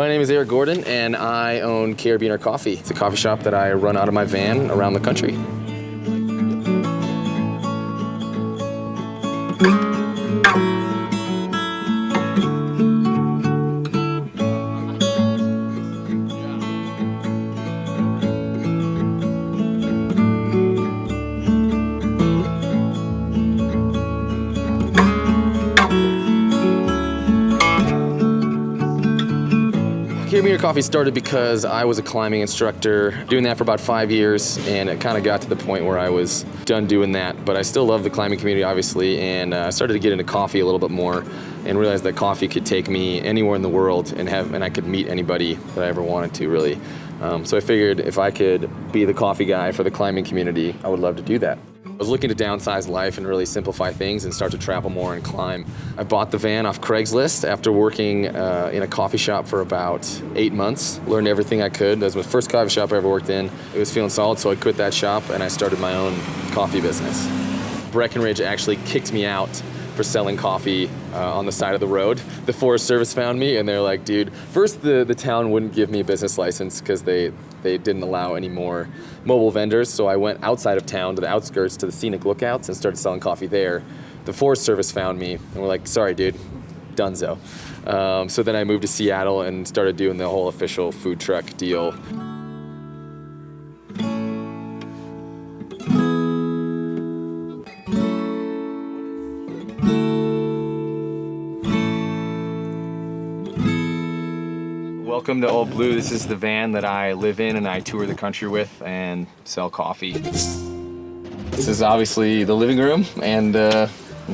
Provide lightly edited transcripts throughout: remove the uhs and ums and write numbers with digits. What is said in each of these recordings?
My name is Erik Gordon, and I own Carabiner Coffee. It's a coffee shop that I run out of my van around the country. Carabiner Coffee started because I was a climbing instructor, doing that for about 5 years, and it kind of got to the point where I was done doing that. But I still love the climbing community, obviously, and I started to get into coffee a little bit more and realized that coffee could take me anywhere in the world and I could meet anybody that I ever wanted to, really. So I figured if I could be the coffee guy for the climbing community, I would love to do that. I was looking to downsize life and really simplify things and start to travel more and climb. I bought the van off Craigslist after working in a coffee shop for about 8 months. Learned everything I could. That was my first coffee shop I ever worked in. It was feeling solid, so I quit that shop and I started my own coffee business. Breckenridge actually kicked me out for selling coffee on the side of the road. The Forest Service found me and they're like, dude, first the town wouldn't give me a business license because they didn't allow any more mobile vendors, so I went outside of town to the outskirts to the scenic lookouts and started selling coffee there. The Forest Service found me and we're like, sorry dude, dunzo. So then I moved to Seattle and started doing the whole official food truck deal. Welcome to Old Blue. This is the van that I live in and I tour the country with and sell coffee. This is obviously the living room and the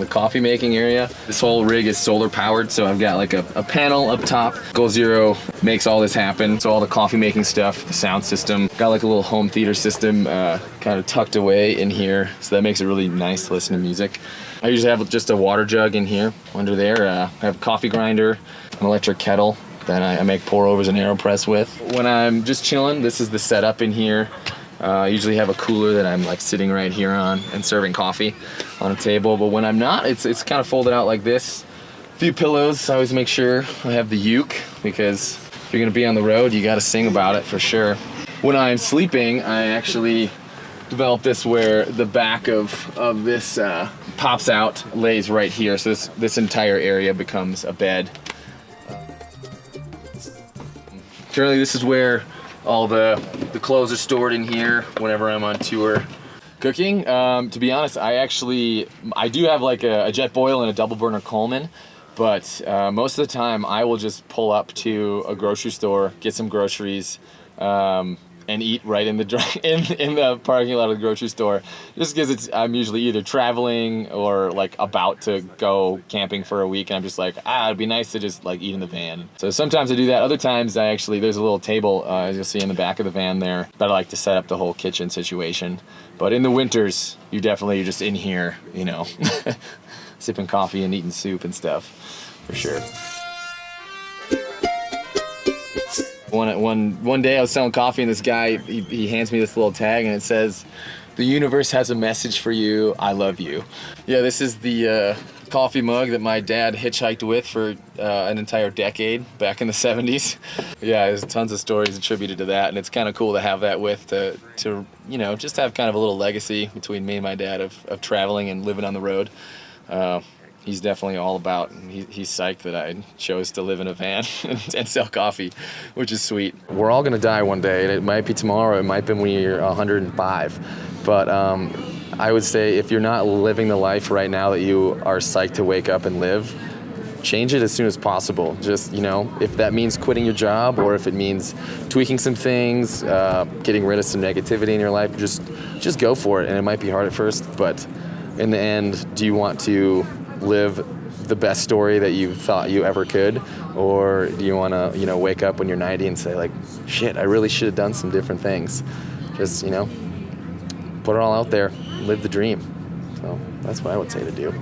coffee making area. This whole rig is solar powered, so I've got like a panel up top. Goal Zero makes all this happen. So all the coffee making stuff, the sound system, got like a little home theater system kind of tucked away in here. So that makes it really nice to listen to music. I usually have just a water jug in here under there. I have a coffee grinder, an electric kettle that I make pour-overs and AeroPress with. When I'm just chilling, this is the setup in here. I usually have a cooler that I'm like sitting right here on and serving coffee on a table, but when I'm not, it's kind of folded out like this. A few pillows, I always make sure I have the uke, because if you're gonna be on the road, you gotta sing about it for sure. When I'm sleeping, I actually developed this where the back of this pops out, lays right here, so this entire area becomes a bed. Currently, this is where all the clothes are stored in here whenever I'm on tour. Cooking, to be honest, I do have like a jet boil and a double burner Coleman, but most of the time I will just pull up to a grocery store, get some groceries, and eat right in the parking lot of the grocery store, just because I'm usually either traveling or like about to go camping for a week, and I'm just like, it'd be nice to just like eat in the van. So sometimes I do that. Other times there's a little table, as you'll see in the back of the van there, that I like to set up the whole kitchen situation. But in the winters, you're just in here, you know, sipping coffee and eating soup and stuff, for sure. One day I was selling coffee and this guy, he hands me this little tag and it says, "The universe has a message for you, I love you." Yeah, this is the coffee mug that my dad hitchhiked with for an entire decade back in the 70s. Yeah, there's tons of stories attributed to that, and it's kind of cool to have that with to you know, just have kind of a little legacy between me and my dad of traveling and living on the road. He's definitely all about, and he's psyched that I chose to live in a van and sell coffee, which is sweet. We're all gonna die one day, and it might be tomorrow, it might be when you're 105. But I would say if you're not living the life right now that you are psyched to wake up and live, change it as soon as possible. Just, you know, if that means quitting your job or if it means tweaking some things, getting rid of some negativity in your life, just go for it. And it might be hard at first, but in the end, do you want to live the best story that you thought you ever could, or do you want to, you know, wake up when you're 90 and say like, shit, I really should have done some different things? Just, you know, put it all out there, live the dream. So that's what I would say to do.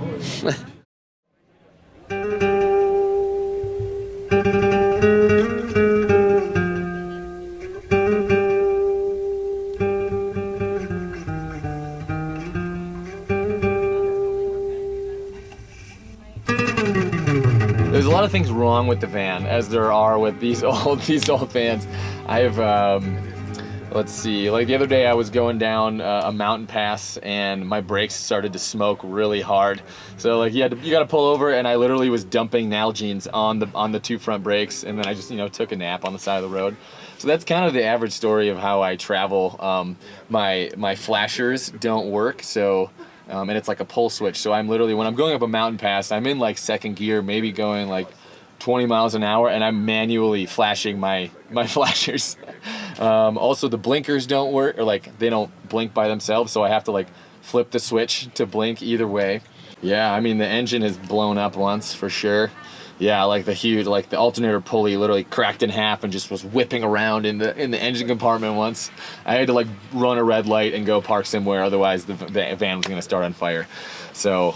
There's a lot of things wrong with the van, as there are with these old vans. I have, let's see, like the other day I was going down a mountain pass and my brakes started to smoke really hard. So like you got to pull over, and I literally was dumping Nalgene's on the two front brakes, and then I just took a nap on the side of the road. So that's kind of the average story of how I travel. My flashers don't work, so and it's like a pull switch. So I'm literally, when I'm going up a mountain pass, I'm in like second gear, maybe going like 20 miles an hour, and I'm manually flashing my flashers. Also, the blinkers don't work, or like they don't blink by themselves, so I have to like flip the switch to blink either way. Yeah, I mean the engine has blown up once for sure. Yeah, like the alternator pulley literally cracked in half and just was whipping around in the engine compartment once. I had to like run a red light and go park somewhere, otherwise the van was gonna start on fire. So